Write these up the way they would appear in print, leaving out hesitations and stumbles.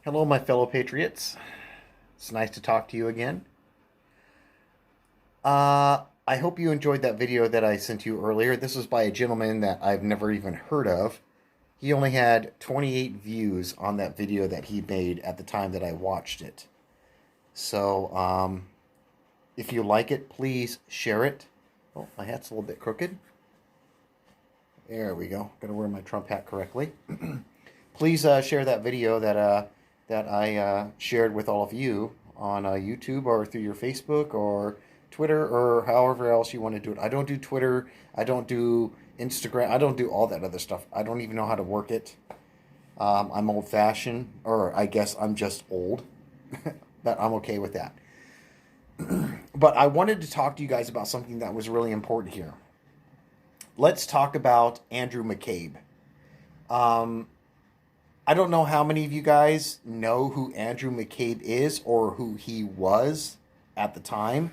Hello, my fellow patriots. It's nice to talk to you again. I hope you enjoyed that video that I sent you earlier. This was by a gentleman that I've never even heard of. He only had 28 views on that video that he made at the time that I watched it. So, if you like it, please share it. Oh, my hat's a little bit crooked. There we go. Gotta wear my Trump hat correctly. Please share that video that I shared with all of you on YouTube or through your Facebook or Twitter or however else you want to do it. I don't do Twitter. I don't do Instagram. I don't do all that other stuff. I don't even know how to work it. I'm old-fashioned, or I guess I'm just old, but I'm okay with that. But I wanted to talk to you guys about something that was really important here. Let's talk about Andrew McCabe. I don't know how many of you guys know who Andrew McCabe is or who he was at the time.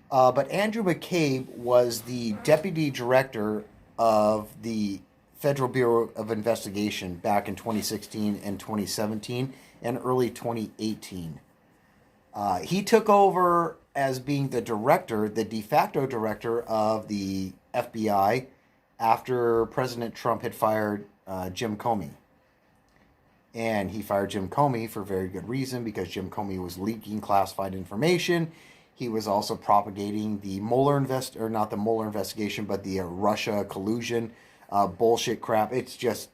But Andrew McCabe was the deputy director of the Federal Bureau of Investigation back in 2016 and 2017 and early 2018. He took over as being the director, the de facto director of the FBI after President Trump had fired Jim Comey. And he fired Jim Comey for very good reason, because Jim Comey was leaking classified information. He was also propagating the not the Mueller investigation, but the Russia collusion bullshit crap. It's just,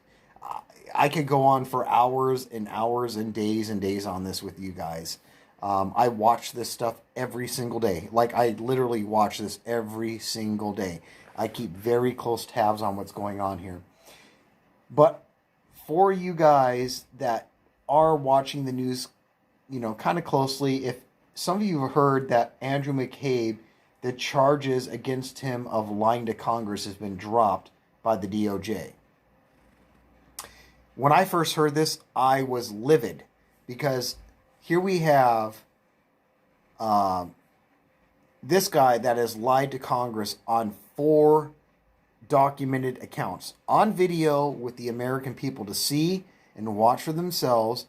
I could go on for hours and hours and days on this with you guys. I watch this stuff every single day. Like, I literally watch this every single day. I keep very close tabs on what's going on here. But for you guys that are watching the news, kind of closely, if some of you have heard that Andrew McCabe, the charges against him of lying to Congress has been dropped by the DOJ. When I first heard this, I was livid, because here we have this guy that has lied to Congress on 4 documented accounts on video with the American people to see and watch for themselves.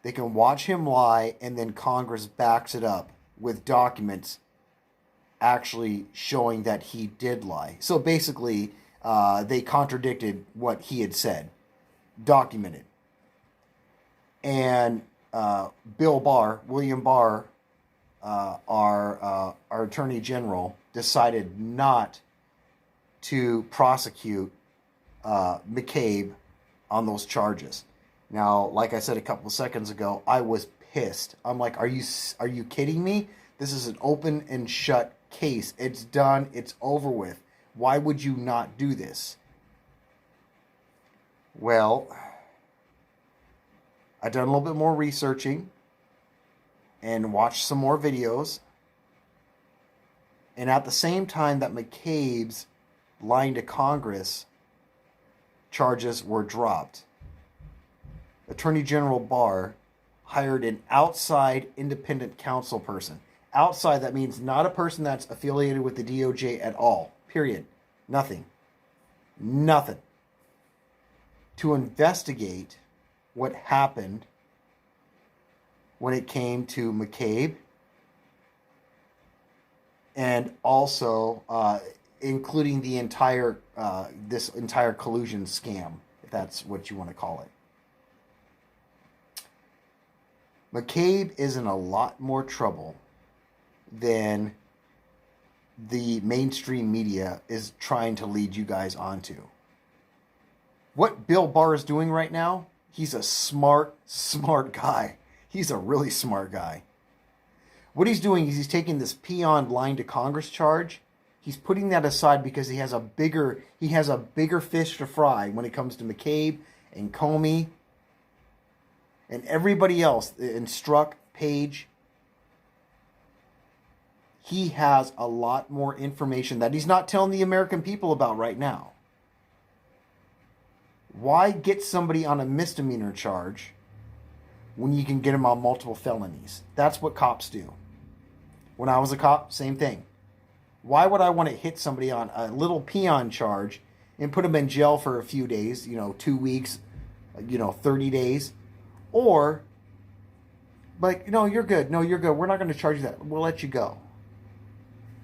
They can watch him lie, and then Congress backs it up with documents actually showing that he did lie. So basically, they contradicted what he had said, documented. And William Barr, our Attorney General, decided not to prosecute McCabe on those charges. Now, like I said a couple of seconds ago, I was pissed. I'm like, are you kidding me? This is an open and shut case. It's done. It's over with. Why would you not do this? Well, I've done a little bit more researching and watched some more videos. And at the same time that McCabe's lying to Congress charges were dropped, Attorney General Barr hired an outside independent counsel person. Outside, that means not a person that's affiliated with the DOJ at all. Period. Nothing. Nothing. To investigate what happened when it came to McCabe, and also including the entire this entire collusion scam, if that's what you want to call it. McCabe is in a lot more trouble than the mainstream media is trying to lead you guys onto. What Bill Barr is doing right now, he's a smart guy. He's a really smart guy. What he's doing is he's taking this peon lying to Congress charge. He's putting that aside because he has a bigger fish to fry when it comes to McCabe and Comey and everybody else, and Strzok, Page. He has a lot more information that he's not telling the American people about right now. Why get somebody on a misdemeanor charge when you can get them on multiple felonies? That's what cops do. When I was a cop, same thing. Why would I want to hit somebody on a little peon charge and put them in jail for a few days, 2 weeks, 30 days, Or, like, no, you're good. No, you're good. We're not going to charge you that. We'll let you go.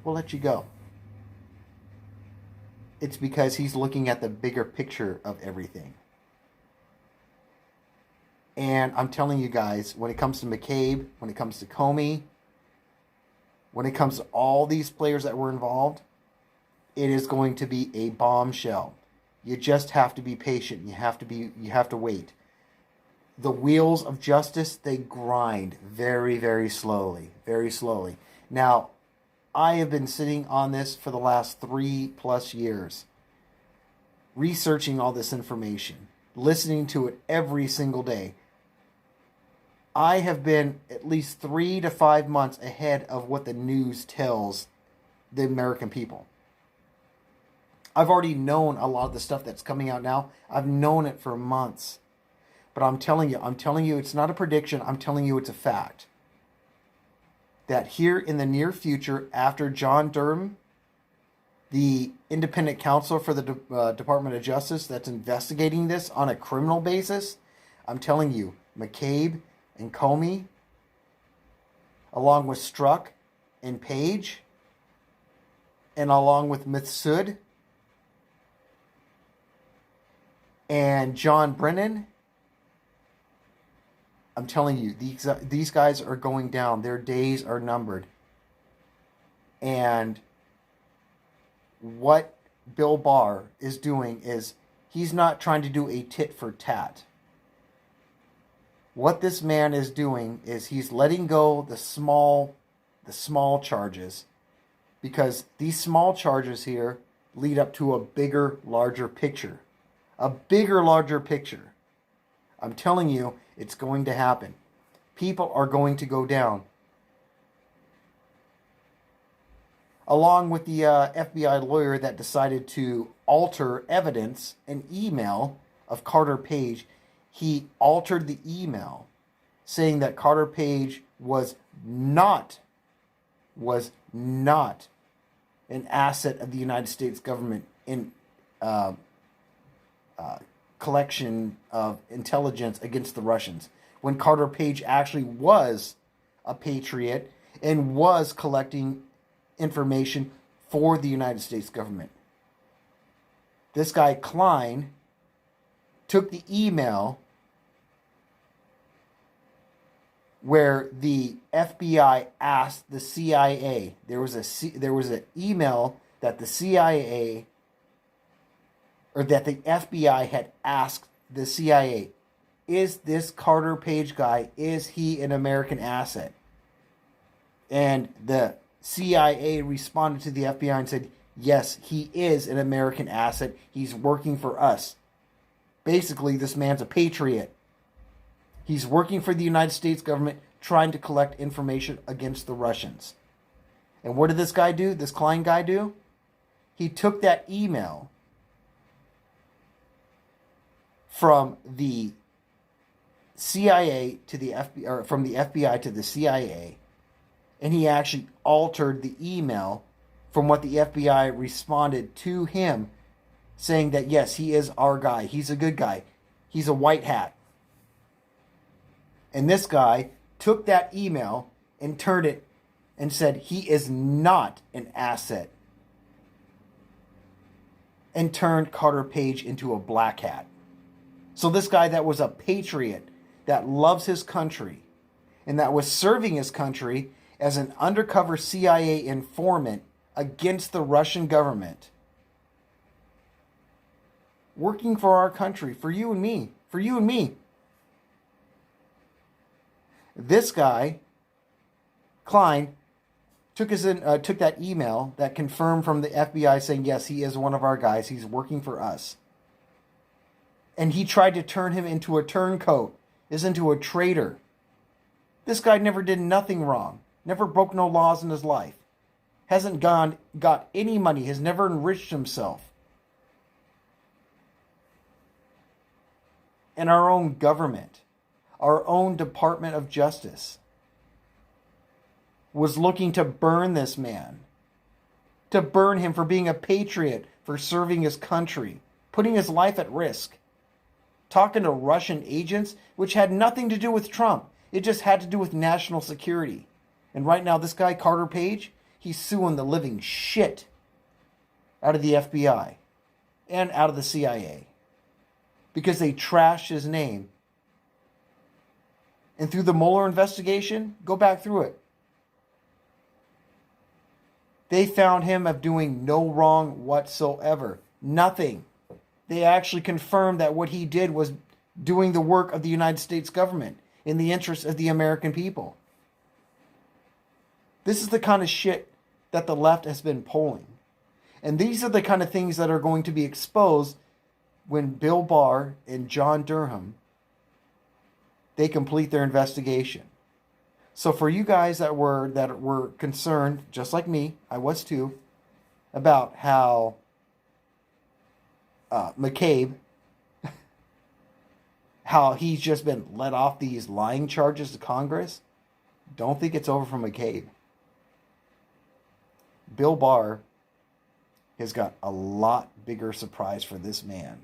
We'll let you go. It's because he's looking at the bigger picture of everything. And I'm telling you guys, when it comes to McCabe, when it comes to Comey, when it comes to all these players that were involved, it is going to be a bombshell. You just have to be patient. You have to wait. The wheels of justice, they grind very, very slowly. Very slowly. Now, I have been sitting on this for the last 3+ years, researching all this information, listening to it every single day. I have been at least 3 to 5 months ahead of what the news tells the American people. I've already known a lot of the stuff that's coming out now. I've known it for months. But I'm telling you, it's not a prediction. I'm telling you it's a fact. That here in the near future, after John Durham, the independent counsel for the Department of Justice that's investigating this on a criminal basis, I'm telling you, McCabe and Comey, along with Strzok and Page, and along with Mifsud and John Brennan, I'm telling you, these guys are going down. Their days are numbered. And what Bill Barr is doing is he's not trying to do a tit for tat. What this man is doing is he's letting go the small charges, because these small charges here lead up to a bigger, larger picture. A bigger, larger picture. I'm telling you, it's going to happen. People are going to go down. Along with the FBI lawyer that decided to alter evidence, an email of Carter Page, he altered the email saying that Carter Page was not an asset of the United States government in collection of intelligence against the Russians, when Carter Page actually was a patriot and was collecting information for the United States government. This guy Klein took the email where the FBI asked the CIA. There was an email that the CIA, or that the FBI had asked the CIA, is this Carter Page guy, is he an American asset? And the CIA responded to the FBI and said, yes, he is an American asset. He's working for us. Basically, this man's a patriot. He's working for the United States government, trying to collect information against the Russians. And what did this guy do? This Klein guy do? He took that email from the CIA to the FBI, or from the FBI to the CIA, and he actually altered the email from what the FBI responded to him, saying that yes, he is our guy. He's a good guy. He's a white hat. And this guy took that email and turned it and said he is not an asset, and turned Carter Page into a black hat. So this guy that was a patriot, that loves his country, and that was serving his country as an undercover CIA informant against the Russian government, working for our country, for you and me, This guy, Klein, took that email that confirmed from the FBI saying, yes, he is one of our guys. He's working for us. And he tried to turn him into a turncoat, into a traitor. This guy never did nothing wrong. Never broke no laws in his life. Hasn't got any money. Has never enriched himself. And our own government, our own Department of Justice, was looking to burn this man. To burn him for being a patriot, for serving his country, putting his life at risk, talking to Russian agents, which had nothing to do with Trump. It just had to do with national security. And right now, this guy, Carter Page, he's suing the living shit out of the FBI and out of the CIA because they trashed his name. And through the Mueller investigation, go back through it. They found him of doing no wrong whatsoever. Nothing. They actually confirmed that what he did was doing the work of the United States government in the interest of the American people. This is the kind of shit that the left has been pulling. And these are the kind of things that are going to be exposed when Bill Barr and John Durham, they complete their investigation. So for you guys that were concerned, just like me, I was too, about how McCabe, how he's just been let off these lying charges to Congress, don't think it's over for McCabe. Bill Barr has got a lot bigger surprise for this man.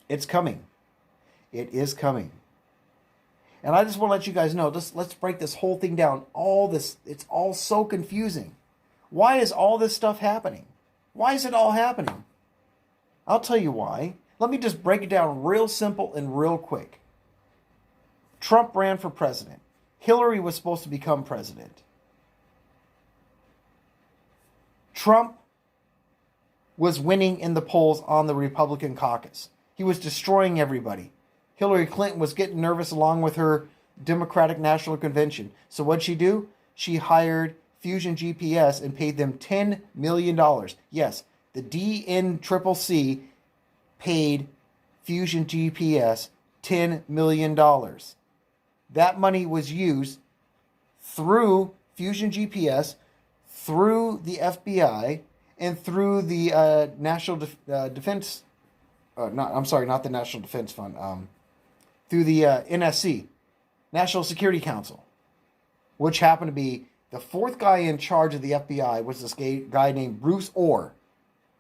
It's coming. It is coming. And I just want to let you guys know, let's break this whole thing down. It's all so confusing. Why is all this stuff happening? Why is it all happening? I'll tell you why. Let me just break it down real simple and real quick. Trump ran for president. Hillary was supposed to become president. Trump was winning in the polls on the Republican caucus. He was destroying everybody. Hillary Clinton was getting nervous along with her Democratic National Convention. So what'd she do? She hired Fusion GPS and paid them $10 million. Yes, the DNCCC paid Fusion GPS $10 million. That money was used through Fusion GPS, through the FBI, and through the National Defense. Not the National Defense Fund. Through the NSC, National Security Council, which happened to be the fourth guy in charge of the FBI was this guy named Bruce Orr.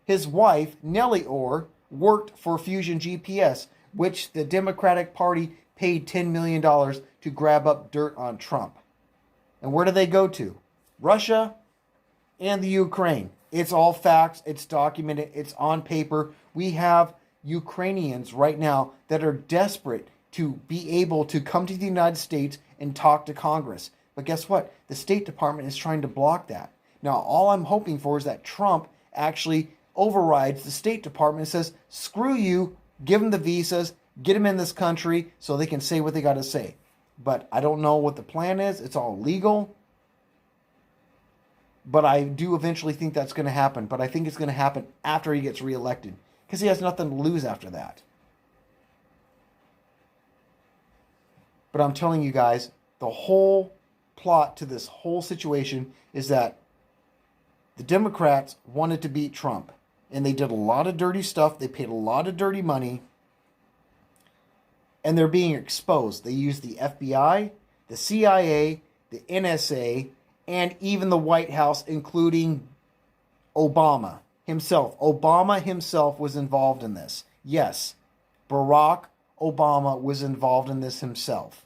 His wife, Nellie Orr, worked for Fusion GPS, which the Democratic Party paid $10 million to grab up dirt on Trump. And where do they go to? Russia and the Ukraine. It's all facts. It's documented. It's on paper. We have Ukrainians right now that are desperate to be able to come to the United States and talk to Congress. But guess what? The State Department is trying to block that. Now, all I'm hoping for is that Trump actually overrides the State Department and says, screw you, give them the visas, get them in this country so they can say what they got to say. But I don't know what the plan is. It's all legal. But I do eventually think that's going to happen. But I think it's going to happen after he gets reelected, because he has nothing to lose after that. But I'm telling you guys, the whole plot to this whole situation is that the Democrats wanted to beat Trump. And they did a lot of dirty stuff. They paid a lot of dirty money. And they're being exposed. They used the FBI, the CIA, the NSA, and even the White House, including Obama himself. Obama himself was involved in this. Yes, Barack Obama was involved in this himself.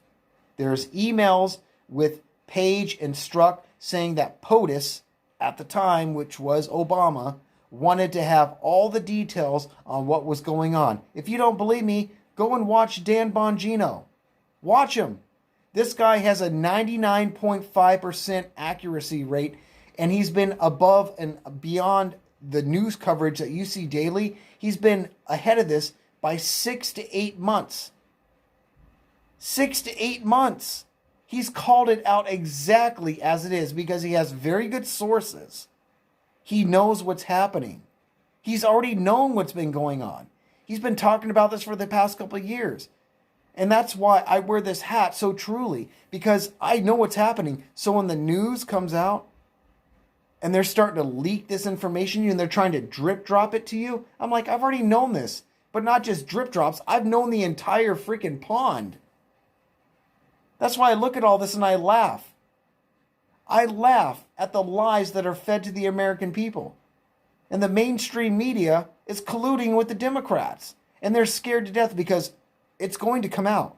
There's emails with Page and Strzok saying that POTUS, at the time, which was Obama, wanted to have all the details on what was going on. If you don't believe me, go and watch Dan Bongino. Watch him. This guy has a 99.5% accuracy rate, and he's been above and beyond the news coverage that you see daily. He's been ahead of this by 6 to 8 months. 6 to 8 months. He's called it out exactly as it is because he has very good sources. He knows what's happening. He's already known what's been going on. He's been talking about this for the past couple of years. And that's why I wear this hat so truly, because I know what's happening. So when the news comes out and they're starting to leak this information to you and they're trying to drip drop it to you, I'm like, I've already known this. But not just drip drops. I've known the entire freaking pond. That's why I look at all this and I laugh. I laugh at the lies that are fed to the American people. And the mainstream media is colluding with the Democrats. And they're scared to death because It's going to come out.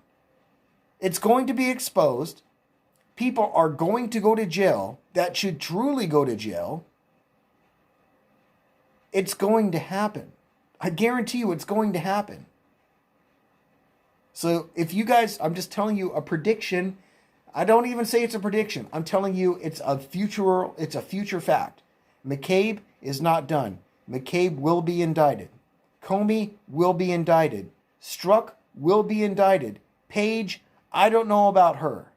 It's going to be exposed. People are going to go to jail that should truly go to jail. It's going to happen. I guarantee you it's going to happen. So if you guys, I'm just telling you a prediction. I don't even say it's a prediction. I'm telling you it's a future fact. McCabe is not done. McCabe will be indicted. Comey will be indicted. Strzok will be indicted. Page, I don't know about her.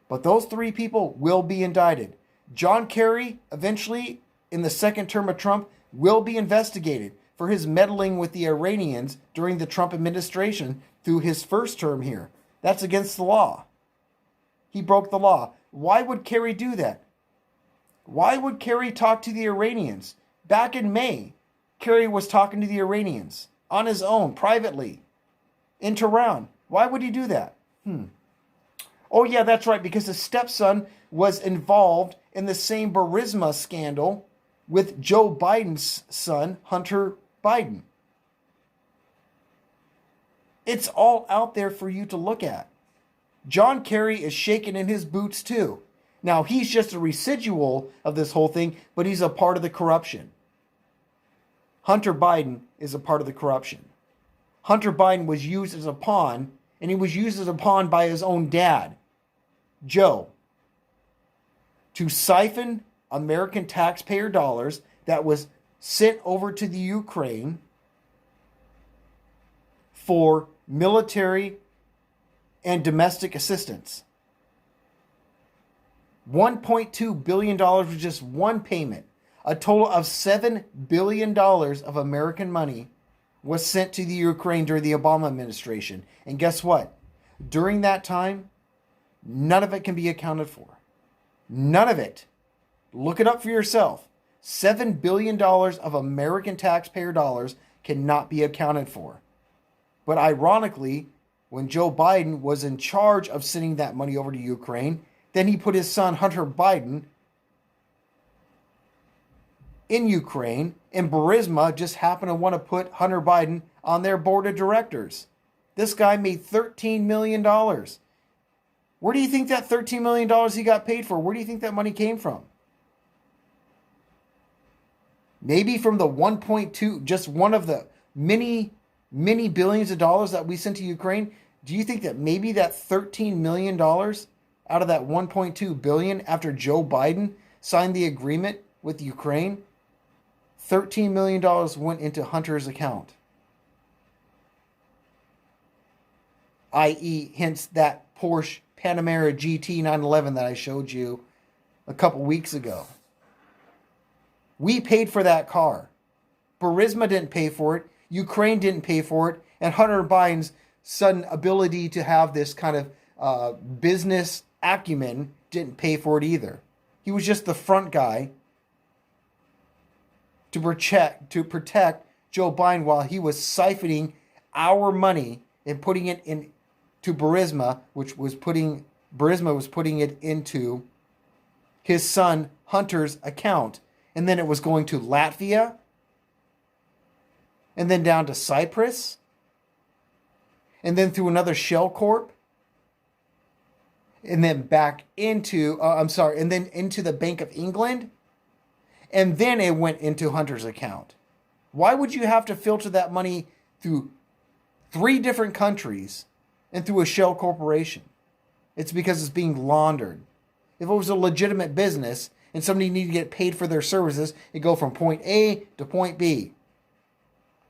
But those three people will be indicted. John Kerry, eventually, in the second term of Trump, will be investigated for his meddling with the Iranians during the Trump administration through his first term here. That's against the law. He broke the law. Why would Kerry do that? Why would Kerry talk to the Iranians? Back in May, Kerry was talking to the Iranians on his own, privately, in Tehran. Why would he do that? Oh, yeah, that's right, because his stepson was involved in the same Burisma scandal with Joe Biden's son, Hunter Biden. It's all out there for you to look at. John Kerry is shaking in his boots too. Now, he's just a residual of this whole thing, but he's a part of the corruption. Hunter Biden is a part of the corruption. Hunter Biden was used as a pawn, and he was used as a pawn by his own dad, Joe, to siphon American taxpayer dollars that was sent over to the Ukraine for military and domestic assistance. $1.2 billion was just one payment. A total of $7 billion of American money was sent to the Ukraine during the Obama administration. And guess what? During that time, none of it can be accounted for. None of it. Look it up for yourself. $7 billion of American taxpayer dollars cannot be accounted for. But ironically, when Joe Biden was in charge of sending that money over to Ukraine, then he put his son Hunter Biden in Ukraine, and Burisma just happened to want to put Hunter Biden on their board of directors. This guy made $13 million. Where do you think that $13 million he got paid for? Where do you think that money came from? Maybe from the 1.2, just one of the many billions of dollars that we sent to Ukraine. Do you think that maybe that $13 million out of that 1.2 billion after Joe Biden signed the agreement with Ukraine, $13 million went into Hunter's account? I.e., hence that Porsche Panamera GT 911 that I showed you a couple weeks ago. We paid for that car. Burisma didn't pay for it. Ukraine didn't pay for it. And Hunter Biden's sudden ability to have this kind of business acumen didn't pay for it either. He was just the front guy to protect Joe Biden while he was siphoning our money and putting it into Burisma, Burisma was putting it into his son Hunter's account. And then it was going to Latvia, and then down to Cyprus, and then through another shell corp, and then back into, and then into the Bank of England, and then it went into Hunter's account. Why would you have to filter that money through 3 different countries and through a shell corporation? It's because it's being laundered. If it was a legitimate business and somebody needed to get paid for their services, it'd go from point A to point B.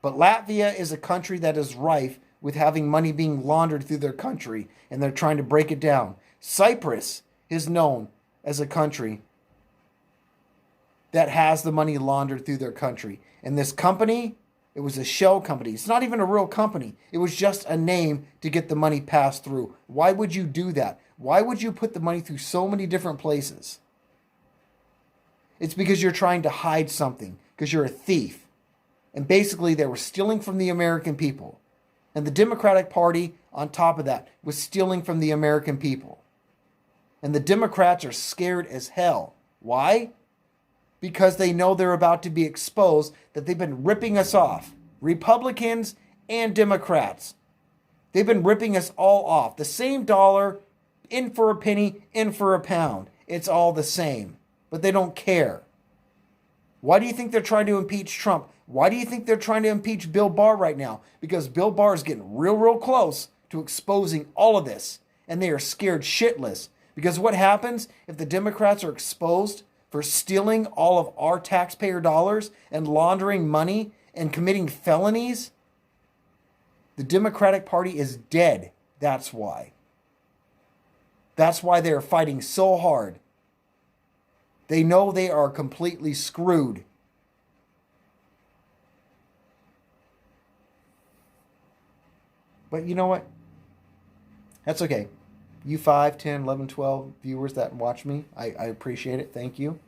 But Latvia is a country that is rife with having money being laundered through their country, and they're trying to break it down. Cyprus is known as a country that has the money laundered through their country. And this company, it was a shell company. It's not even a real company. It was just a name to get the money passed through. Why would you do that? Why would you put the money through so many different places? It's because you're trying to hide something, because you're a thief. And basically, they were stealing from the American people. And the Democratic Party, on top of that, was stealing from the American people. And the Democrats are scared as hell. Why? Because they know they're about to be exposed, that they've been ripping us off. Republicans and Democrats. They've been ripping us all off. The same dollar, in for a penny, in for a pound. It's all the same. But they don't care. Why do you think they're trying to impeach Trump? Why do you think they're trying to impeach Bill Barr right now? Because Bill Barr is getting real, real close to exposing all of this. And they are scared shitless. Because what happens if the Democrats are exposed for stealing all of our taxpayer dollars and laundering money and committing felonies? The Democratic Party is dead. That's why. That's why they're fighting so hard. They know they are completely screwed. But you know what? That's okay. You 5, 10, 11, 12 viewers that watch me, I appreciate it. Thank you.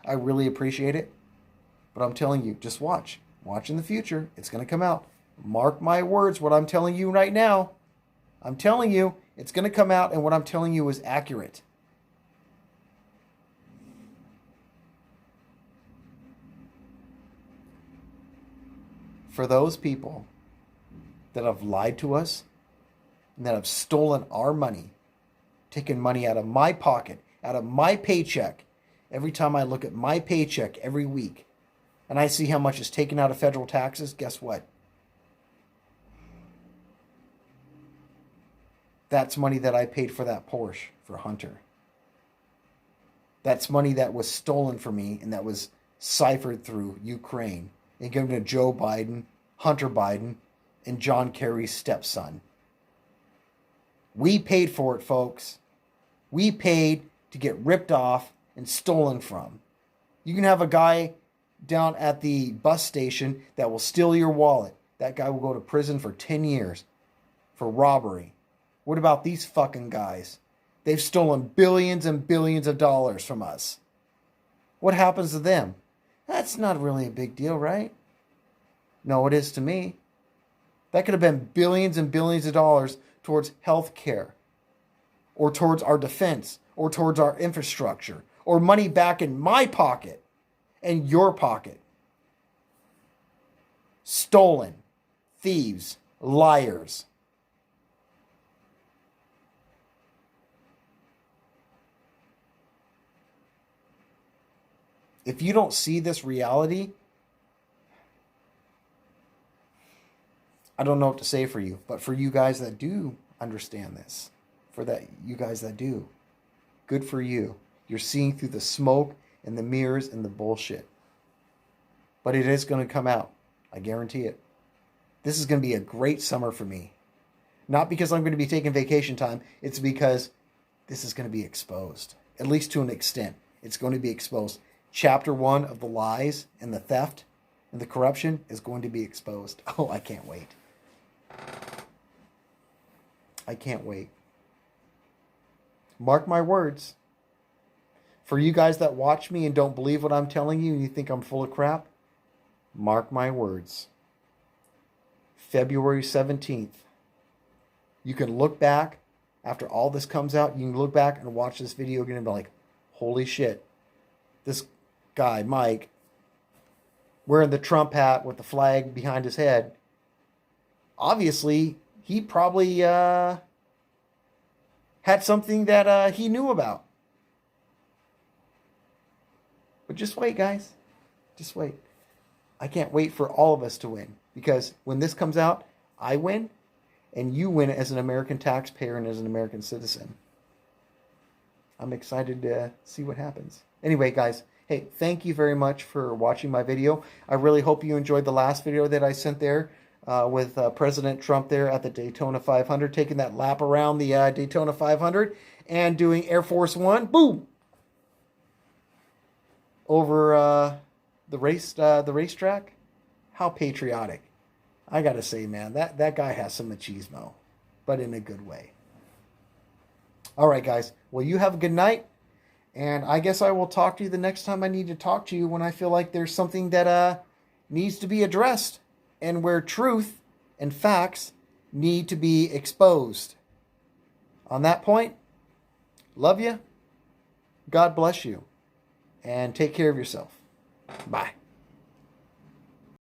I really appreciate it. But I'm telling you, just watch. Watch in the future. It's going to come out. Mark my words, what I'm telling you right now. I'm telling you, it's going to come out, and what I'm telling you is accurate. For those people that have lied to us and that have stolen our money, taken money out of my pocket, out of my paycheck, every time I look at my paycheck every week and I see how much is taken out of federal taxes, guess what? That's money that I paid for that Porsche for Hunter. That's money that was stolen from me and that was ciphered through Ukraine and given to Joe Biden, Hunter Biden, and John Kerry's stepson. We paid for it, folks. We paid to get ripped off and stolen from. You can have a guy down at the bus station that will steal your wallet. That guy will go to prison for 10 years for robbery. What about these fucking guys? They've stolen billions and billions of dollars from us. What happens to them? That's not really a big deal, right? No, it is to me. That could have been billions and billions of dollars towards health care, or towards our defense, or towards our infrastructure, or money back in my pocket and your pocket. Stolen. Thieves. Liars. If you don't see this reality, I don't know what to say for you. But for you guys that do understand this, for that you guys that do, good for you. You're seeing through the smoke and the mirrors and the bullshit. But it is going to come out. I guarantee it. This is going to be a great summer for me. Not because I'm going to be taking vacation time. It's because this is going to be exposed. At least to an extent. It's going to be exposed. Chapter 1 of the lies and the theft and the corruption is going to be exposed. Oh, I can't wait. I can't wait. Mark my words. For you guys that watch me and don't believe what I'm telling you and you think I'm full of crap, mark my words. February 17th. You can look back after all this comes out. You can look back and watch this video again and be like, holy shit. This guy, Mike, wearing the Trump hat with the flag behind his head, obviously, he probably had something that he knew about. But just wait, guys. Just wait. I can't wait for all of us to win. Because when this comes out, I win, and you win as an American taxpayer and as an American citizen. I'm excited to see what happens. Anyway, guys, hey, thank you very much for watching my video. I really hope you enjoyed the last video that I sent there with President Trump there at the Daytona 500, taking that lap around the Daytona 500 and doing Air Force One, boom, over the racetrack. How patriotic. I got to say, man, that guy has some machismo, but in a good way. All right, guys. Well, you have a good night. And I guess I will talk to you the next time I need to talk to you, when I feel like there's something that needs to be addressed and where truth and facts need to be exposed. On that point, love you. God bless you. And take care of yourself. Bye.